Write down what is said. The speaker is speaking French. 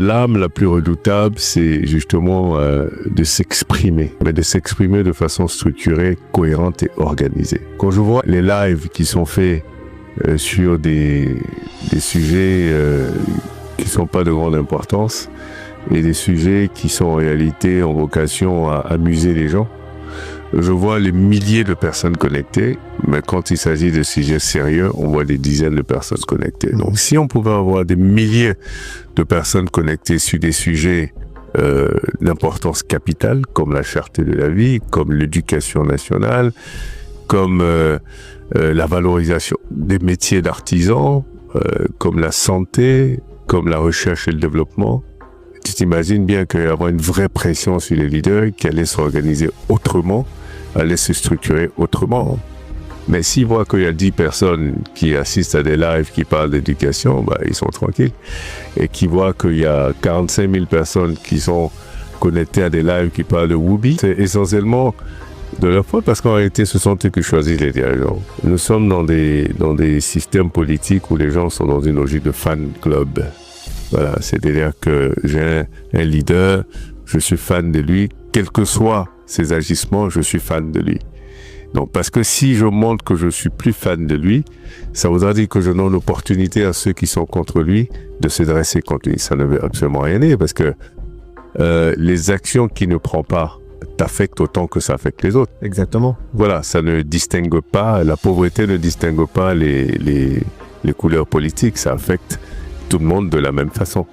L'arme la plus redoutable, c'est justement de s'exprimer, mais de s'exprimer de façon structurée, cohérente et organisée. Quand je vois les lives qui sont faits sur des sujets qui sont pas de grande importance et des sujets qui sont en réalité en vocation à amuser les gens, je vois les milliers de personnes connectées, mais quand il s'agit de sujets sérieux, on voit des dizaines de personnes connectées. Donc, si on pouvait avoir des milliers de personnes connectées sur des sujets d'importance capitale, comme la cherté de la vie, comme l'éducation nationale, comme la valorisation des métiers d'artisans, comme la santé, comme la recherche et le développement, tu t'imagines bien qu'il y a une vraie pression sur les leaders qui allaient s'organiser autrement, allaient se structurer autrement. Mais s'ils voient qu'il y a 10 personnes qui assistent à des lives qui parlent d'éducation, bah, ils sont tranquilles. Et qui voient qu'il y a 45 000 personnes qui sont connectées à des lives qui parlent de Whoopi, c'est essentiellement de leur faute parce qu'en réalité, ce sont eux qui choisissent les dirigeants. Nous sommes dans des systèmes politiques où les gens sont dans une logique de fan club. Voilà, c'est-à-dire que j'ai un leader, je suis fan de lui, quels que soient ses agissements, je suis fan de lui. Donc, parce que si je montre que je suis plus fan de lui, ça voudra dire que je donne l'opportunité à ceux qui sont contre lui de se dresser contre lui. Ça ne veut absolument rien dire parce que les actions qu'il ne prend pas t'affectent autant que ça affecte les autres. Exactement. Voilà, ça ne distingue pas, la pauvreté ne distingue pas les couleurs politiques, ça affecte tout le monde de la même façon.